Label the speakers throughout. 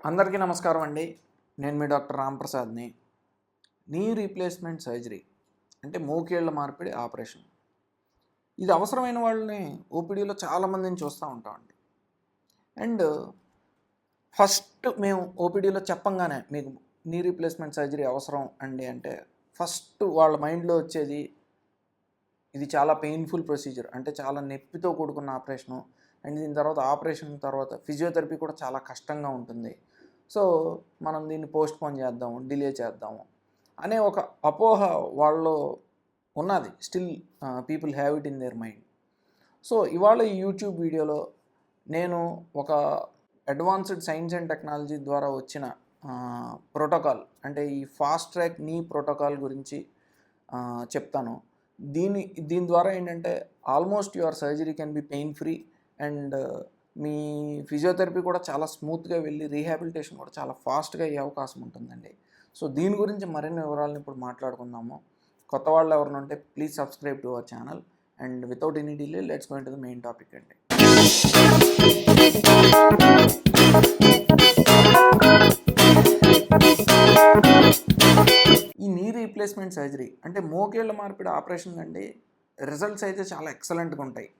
Speaker 1: అందరికీ నమస్కారం అండి. నేను మీ డాక్టర్ రాంప్రసాద్ని. నీ రీప్లేస్మెంట్ సర్జరీ అంటే మోకేళ్ల మార్పిడి ఆపరేషన్. ఇది అవసరమైన వాళ్ళని ఓపీడీలో చాలామందిని చూస్తూ ఉంటామండి. అండ్ ఫస్ట్ మేము ఓపీడీలో చెప్పంగానే మీకు నీ రీప్లేస్మెంట్ సర్జరీ అవసరం అండి అంటే ఫస్ట్ వాళ్ళ మైండ్లో వచ్చేది ఇది చాలా పెయిన్ఫుల్ ప్రొసీజర్, అంటే చాలా నొప్పితో కూడుకున్న ఆపరేషను. అండ్ దీని తర్వాత ఆపరేషన్ తర్వాత ఫిజియోథెరపీ కూడా చాలా కష్టంగా ఉంటుంది. సో మనం దీన్ని పోస్ట్పోన్ చేద్దాము, డిలే చేద్దాము అనే ఒక అపోహ వాళ్ళలో ఉన్నది. Still people have it in their mind. So ఇవాళ ఈ యూట్యూబ్ వీడియోలో నేను ఒక అడ్వాన్స్డ్ సైన్స్ అండ్ టెక్నాలజీ ద్వారా వచ్చిన ప్రోటోకాల్, అంటే ఈ ఫాస్ట్ ట్రాక్ నీ ప్రోటోకాల్ గురించి చెప్తాను. దీని ద్వారా ఏంటంటే almost your surgery can B pain free and me physiotherapy కూడా చాలా స్మూత్గా వెళ్ళి రీహాబిలిటేషన్ కూడా చాలా ఫాస్ట్గా అయ్యే అవకాశం ఉంటుందండి. సో దీని గురించి మరిన్ని వివరాలను ఇప్పుడు మాట్లాడుకుందాము. కొత్త వాళ్ళు ఎవరైనా ఉంటే please subscribe to our channel and without any delay let's go into the main topic అండి. ఈ నీ రీప్లేస్మెంట్ సర్జరీ అంటే మోకేళ్ల మార్పిడి ఆపరేషన్ అండి. రిజల్ట్స్ అయితే చాలా ఎక్సలెంట్గా ఉంటాయి.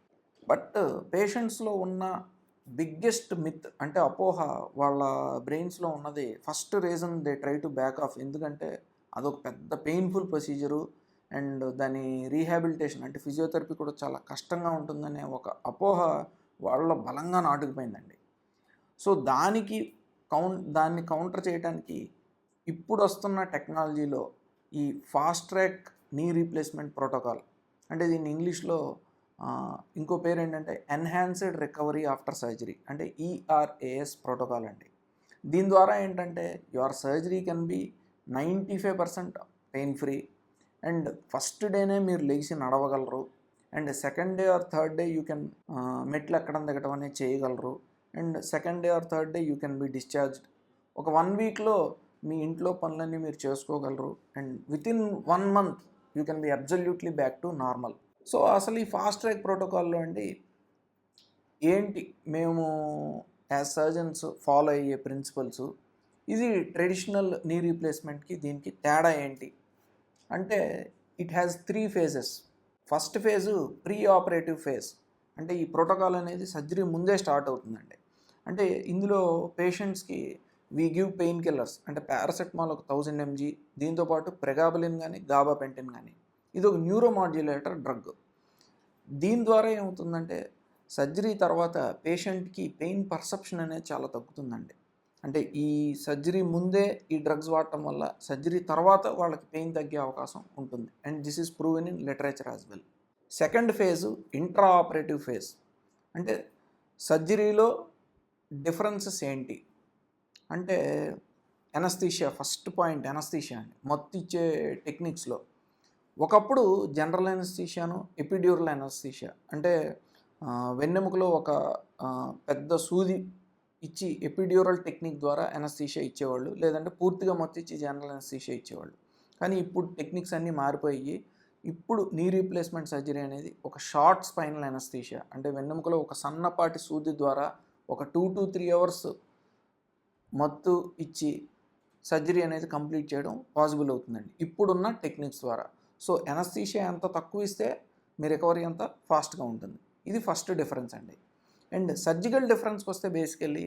Speaker 1: బట్ పేషెంట్స్లో ఉన్న బిగ్గెస్ట్ మిత్ అంటే అపోహ వాళ్ళ బ్రెయిన్స్లో ఉన్నది, first reason they try to back of. ఎందుకంటే అదొక పెద్ద పెయిన్ఫుల్ ప్రొసీజరు అండ్ దాని రీహాబిలిటేషన్ అంటే ఫిజియోథెరపీ కూడా చాలా కష్టంగా ఉంటుందనే ఒక అపోహ వాళ్ళలో బలంగా నాటుకుపోయిందండి. సో దాన్ని కౌంటర్ చేయడానికి ఇప్పుడు వస్తున్న టెక్నాలజీలో ఈ fast track knee replacement protocol, అంటే దీన్ని ఇంగ్లీష్లో ఇంకో పేరు ఏంటంటే ఎన్హాన్స్డ్ రికవరీ ఆఫ్టర్ సర్జరీ, అంటే ఈఆర్ఏఎస్ ప్రోటోకాల్ అండి. దీని ద్వారా ఏంటంటే your surgery can be 95% pain free and first డేనే మీరు లేచి నడవగలరు and second day or third day you can మెట్లు ఎక్కడం దిగడం అనేది చేయగలరు and second day or third day you can be discharged. ఒక 1 వీక్లో మీ ఇంట్లో పనులన్నీ మీరు చేసుకోగలరు and within 1 month you can be absolutely back to normal. So అసలు ఈ ఫాస్ట్ ట్రాక్ ప్రోటోకాల్లో అండి ఏంటి మేము యాజ్ సర్జన్స్ ఫాలో అయ్యే ప్రిన్సిపల్స్, ఇది ట్రెడిషనల్ నీ రీప్లేస్మెంట్కి దీనికి తేడా ఏంటి అంటే it has 3 phases. First phase pre operative phase, అంటే ఈ ప్రోటోకాల్ అనేది సర్జరీ ముందే స్టార్ట్ అవుతుందండి. అంటే ఇందులో పేషెంట్స్కి వీ గివ్ పెయిన్ కిల్లర్స్, అంటే పారాసెటమాల్ ఒక 1000 mg, దీంతోపాటు ప్రెగాబలిన్ కానీ గాబాపెంటిన్ కానీ. ఇది ఒక న్యూరోమాడ్యులేటర్ డ్రగ్. దీని ద్వారా ఏమవుతుందంటే సర్జరీ తర్వాత పేషెంట్కి పెయిన్ పర్సెప్షన్ అనేది చాలా తగ్గుతుందండి. అంటే ఈ సర్జరీ ముందే ఈ డ్రగ్స్ వాడటం వల్ల సర్జరీ తర్వాత వాళ్ళకి పెయిన్ తగ్గే అవకాశం ఉంటుంది and this is proven in literature as well. Second phase intra operative phase, అంటే సర్జరీలో డిఫరెన్సెస్ ఏంటి అంటే ఎనస్థీషియా. ఫస్ట్ పాయింట్ ఎనస్థీషియా అండి. మత్తు ఇచ్చే టెక్నిక్స్లో ఒకప్పుడు జనరల్ ఎనస్థీషియాను ఎపిడ్యూరల్ ఎనస్థీషియా, అంటే వెన్నెముకలో ఒక పెద్ద సూది ఇచ్చి ఎపిడ్యూరల్ టెక్నిక్ ద్వారా ఎనస్థీషియా ఇచ్చేవాళ్ళు, లేదంటే పూర్తిగా మత్తు ఇచ్చి జనరల్ ఎనస్థీషియా ఇచ్చేవాళ్ళు. కానీ ఇప్పుడు టెక్నిక్స్ అన్నీ మారిపోయి ఇప్పుడు నీ రీప్లేస్మెంట్ సర్జరీ అనేది ఒక షార్ట్ స్పైనల్ ఎనస్థీషియా, అంటే వెన్నెముకలో ఒక సన్నపాటి సూది ద్వారా ఒక 2 to 3 hours మత్తు ఇచ్చి సర్జరీ అనేది కంప్లీట్ చేయడం పాసిబుల్ అవుతుందండి ఇప్పుడున్న టెక్నిక్స్ ద్వారా. సో ఎనస్థీషియా ఎంత తక్కువ ఇస్తే మీ రికవరీ అంత ఫాస్ట్గా ఉంటుంది. ఇది ఫస్ట్ డిఫరెన్స్ అండి. అండ్ సర్జికల్ డిఫరెన్స్కి వస్తే బేసికల్లీ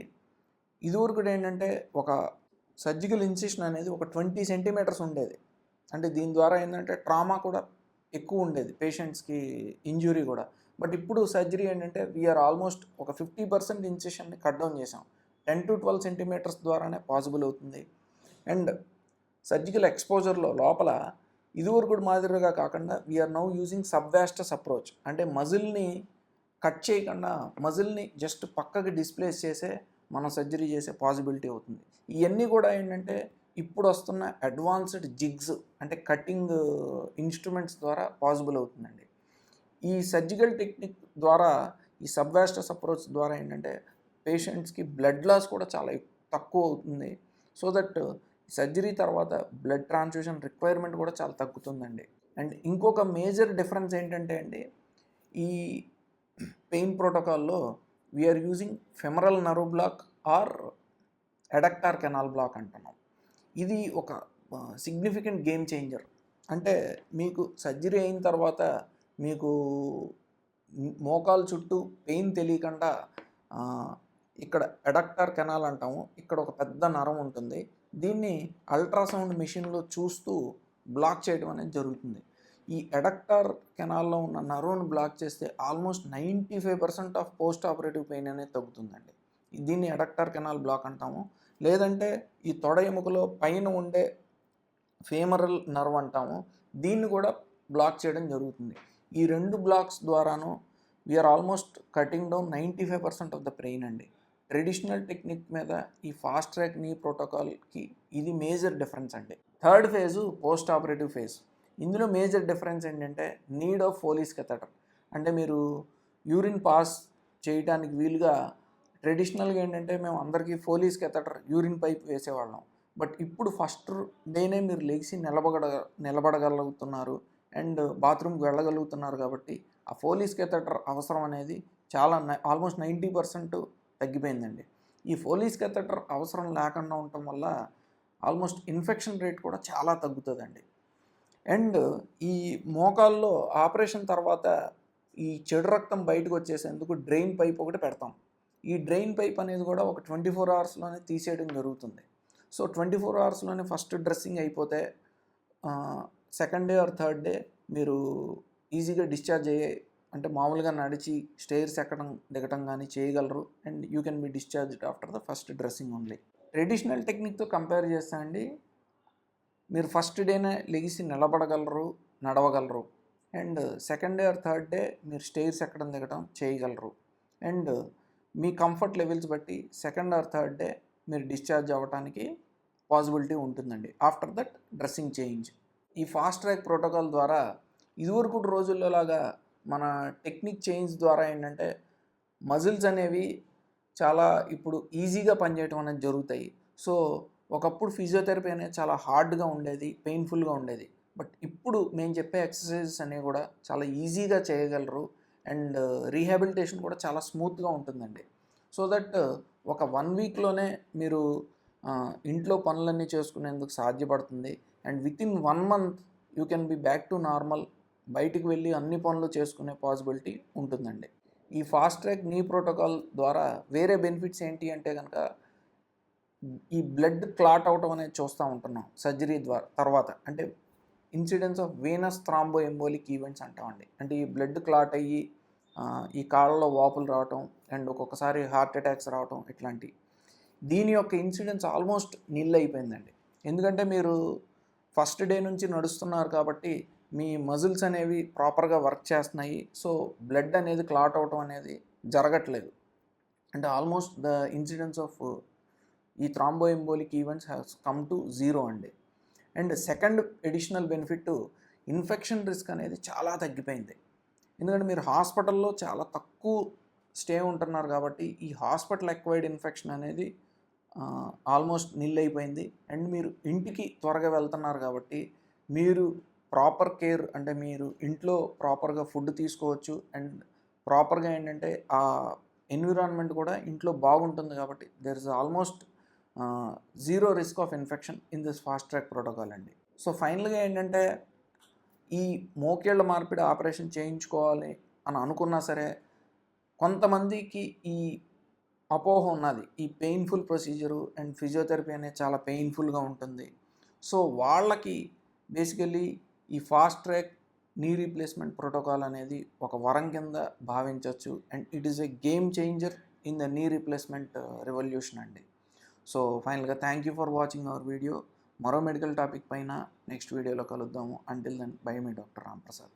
Speaker 1: ఇదివరకు ఏంటంటే ఒక సర్జికల్ ఇన్సిషన్ అనేది ఒక 20 centimeters ఉండేది. అంటే దీని ద్వారా ఏంటంటే ట్రామా కూడా ఎక్కువ ఉండేది, పేషెంట్స్కి ఇంజురీ కూడా. బట్ ఇప్పుడు సర్జరీ ఏంటంటే వీఆర్ ఆల్మోస్ట్ ఒక 50% ఇన్సిషన్ని కట్ డౌన్ చేసాం. 10 to 12 centimeters ద్వారానే పాసిబుల్ అవుతుంది. అండ్ సర్జికల్ ఎక్స్పోజర్లో లోపల ఇదివరకు మాదిరిగా కాకుండా వీఆర్ నౌ యూజింగ్ సబ్వాస్టస్ అప్రోచ్, అంటే మజిల్ని కట్ చేయకుండా మజిల్ని జస్ట్ పక్కకి డిస్ప్లేస్ చేసే మనం సర్జరీ చేసే పాసిబిలిటీ అవుతుంది. ఇవన్నీ కూడా ఏంటంటే ఇప్పుడు వస్తున్న అడ్వాన్స్డ్ జిగ్స్, అంటే కటింగ్ ఇన్స్ట్రుమెంట్స్ ద్వారా పాసిబుల్ అవుతుందండి. ఈ సర్జికల్ టెక్నిక్ ద్వారా, ఈ సబ్వాస్టస్ అప్రోచ్ ద్వారా ఏంటంటే పేషెంట్స్కి బ్లడ్ లాస్ కూడా చాలా తక్కువ అవుతుంది. సో దట్ సర్జరీ తర్వాత బ్లడ్ ట్రాన్స్ఫ్యూషన్ రిక్వైర్మెంట్ కూడా చాలా తగ్గుతుందండి. అండ్ ఇంకొక మేజర్ డిఫరెన్స్ ఏంటంటే అండి, ఈ పెయిన్ ప్రోటోకాల్లో we're using femoral nerve block or adductor canal block అంటున్నాం. ఇది ఒక సిగ్నిఫికెంట్ గేమ్ చేంజర్. అంటే మీకు సర్జరీ అయిన తర్వాత మీకు మోకాలు చుట్టూ పెయిన్ తెలియకుండా ఇక్కడ ఎడక్టార్ కెనాల్ అంటాము. ఇక్కడ ఒక పెద్ద నరం ఉంటుంది. దీన్ని అల్ట్రాసౌండ్ మెషిన్లో చూస్తూ బ్లాక్ చేయడం అనేది జరుగుతుంది. ఈ ఎడక్టార్ కెనాల్లో ఉన్న నర్వ్ను బ్లాక్ చేస్తే almost 95% of post operative pain అనేది తగ్గుతుందండి. దీన్ని ఎడక్టార్ కెనాల్ బ్లాక్ అంటాము. లేదంటే ఈ తొడ ఎముకలో పైన ఉండే ఫేమరల్ నర్వ్ అంటాము. దీన్ని కూడా బ్లాక్ చేయడం జరుగుతుంది. ఈ 2 బ్లాక్స్ ద్వారాను we are almost cutting down 95% of the pain అండి. ట్రెడిషనల్ టెక్నిక్ మీద ఈ ఫాస్ట్ ట్రాక్ నీ ప్రోటోకాల్కి ఇది మేజర్ డిఫరెన్స్ అండి. Third phase post operative phase. ఇందులో మేజర్ డిఫరెన్స్ ఏంటంటే నీడ్ ఆఫ్ ఫోలీస్ కెథెటర్. అంటే మీరు యూరిన్ పాస్ చేయడానికి వీలుగా ట్రెడిషనల్గా ఏంటంటే మేము అందరికీ ఫోలీస్ కెథెటర్ యూరిన్ పైప్ వేసేవాళ్ళం. బట్ ఇప్పుడు ఫస్ట్ డేనే మీరు లెగిసి నిలబడగలుగుతున్నారు అండ్ బాత్రూమ్కి వెళ్ళగలుగుతున్నారు కాబట్టి ఆ ఫోలీస్ కెథెటర్ అవసరం అనేది చాలా ఆల్మోస్ట్ 90% తగ్గిపోయిందండి. ఈ ఫోలీస్ కెథెటర్ అవసరం లేకుండా ఉండటం వల్ల ఆల్మోస్ట్ ఇన్ఫెక్షన్ రేట్ కూడా చాలా తగ్గుతుందండి. అండ్ ఈ మోకాల్లో ఆపరేషన్ తర్వాత ఈ చెడు రక్తం బయటకు వచ్చేసేందుకు డ్రైన్ పైప్ ఒకటి పెడతాం. ఈ డ్రైన్ పైప్ అనేది కూడా ఒక 24 అవర్స్లోనే తీసేయడం జరుగుతుంది. సో 24 అవర్స్లోనే ఫస్ట్ డ్రెస్సింగ్ అయిపోతే second day or third day మీరు ఈజీగా డిశ్చార్జ్ అయ్యే, అంటే మామూలుగా నడిచి స్టేర్స్ ఎక్కడం దిగటం కానీ చేయగలరు. And you can be discharged after the first dressing only. Traditional టెక్నిక్తో కంపేర్ చేస్తా అండి, మీరు ఫస్ట్ డేనే లెగిసి నడవగలరు. And second day or third day మీరు స్టేర్స్ ఎక్కడం దిగడం చేయగలరు. అండ్ మీ కంఫర్ట్ లెవెల్స్ బట్టి సెకండ్ ఆర్ థర్డ్ డే మీరు డిశ్చార్జ్ అవ్వడానికి పాసిబిలిటీ ఉంటుందండి ఆఫ్టర్ దట్ డ్రెస్సింగ్ చేంజ్. ఈ ఫాస్ట్ ట్రాక్ ప్రోటోకాల్ ద్వారా ఇదివరకు రోజుల్లో లాగా మన టెక్నిక్ చేంజ్ ద్వారా ఏంటంటే మజిల్స్ అనేవి చాలా ఇప్పుడు ఈజీగా పనిచేయటం అనేది జరుగుతాయి. సో ఒకప్పుడు ఫిజియోథెరపీ అనేది చాలా హార్డ్గా ఉండేది, పెయిన్ఫుల్గా ఉండేది. బట్ ఇప్పుడు మేము చెప్పే ఎక్సర్సైజెస్ అనేవి కూడా చాలా ఈజీగా చేయగలరు అండ్ రీహాబిలిటేషన్ కూడా చాలా స్మూత్గా ఉంటుందండి. సో దట్ ఒక 1 వీక్లోనే మీరు ఇంట్లో పనులన్నీ చేసుకునేందుకు సాధ్యపడుతుంది. And within 1 month you can be back to normal. బయటికి వెళ్ళి అన్ని పనులు చేసుకునే పాసిబిలిటీ ఉంటుందండి. ఈ ఫాస్ట్ ట్రాక్ నీ ప్రోటోకాల్ ద్వారా వేరే బెనిఫిట్స్ ఏంటి అంటే కనుక ఈ బ్లడ్ క్లాట్ అవటం అనేది చూస్తూ ఉంటున్నాం సర్జరీ తర్వాత. అంటే incidence of Venus thrombo embolic events అంటామండి. అంటే ఈ బ్లడ్ క్లాట్ అయ్యి ఈ కాళ్ళలో వాపులు రావటం అండ్ ఒక్కొక్కసారి హార్ట్ అటాక్స్ రావటం ఇట్లాంటి. దీని యొక్క ఇన్సిడెన్స్ ఆల్మోస్ట్ నిల్ అయిపోయిందండి. ఎందుకంటే మీరు ఫస్ట్ డే నుంచి నడుస్తున్నారు కాబట్టి మీ మజిల్స్ అనేవి ప్రాపర్గా వర్క్ చేస్తున్నాయి. సో బ్లడ్ అనేది క్లాట్ అవటం అనేది జరగట్లేదు. అంటే ఆల్మోస్ట్ ద ఇన్సిడెన్స్ ఆఫ్ ఈ థ్రాంబోఎంబోలిక్ ఈవెంట్స్ హ్యాస్ కమ్ టు 0 అండి. And second additional benefit, infection risk అనేది చాలా తగ్గిపోయింది. ఎందుకంటే మీరు హాస్పిటల్లో చాలా తక్కువ స్టే ఉంటున్నారు కాబట్టి ఈ హాస్పిటల్ ఎక్వైర్డ్ ఇన్ఫెక్షన్ అనేది ఆల్మోస్ట్ నిల్ అయిపోయింది. అండ్ మీరు ఇంటికి త్వరగా వెళ్తున్నారు కాబట్టి మీరు ప్రాపర్ కేర్, అంటే మీరు ఇంట్లో ప్రాపర్గా ఫుడ్ తీసుకోవచ్చు. అండ్ ప్రాపర్గా ఏంటంటే ఆ ఎన్విరాన్మెంట్ కూడా ఇంట్లో బాగుంటుంది కాబట్టి there is almost 0 risk of infection in this fast track protocol అండి. సో ఫైనల్గా ఏంటంటే ఈ మోకేళ్ల మార్పిడి ఆపరేషన్ చేయించుకోవాలి అని అనుకున్నా సరే కొంతమందికి ఈ అపోహ ఉన్నది, ఈ పెయిన్ఫుల్ ప్రొసీజరు అండ్ ఫిజియోథెరపీ అనేది చాలా పెయిన్ఫుల్గా ఉంటుంది. సో వాళ్ళకి బేసికలీ ఈ fast track knee replacement protocol అనేది ఒక వరం కింద భావించవచ్చు. And it is a game changer in the knee replacement revolution అండి. సో ఫైనల్గా thank you for watching our video. మరో మెడికల్ టాపిక్ పైన నెక్స్ట్ వీడియోలో కలుద్దాము. అంటిల్ దెన్ బై మీ డాక్టర్ రాంప్రసాద్.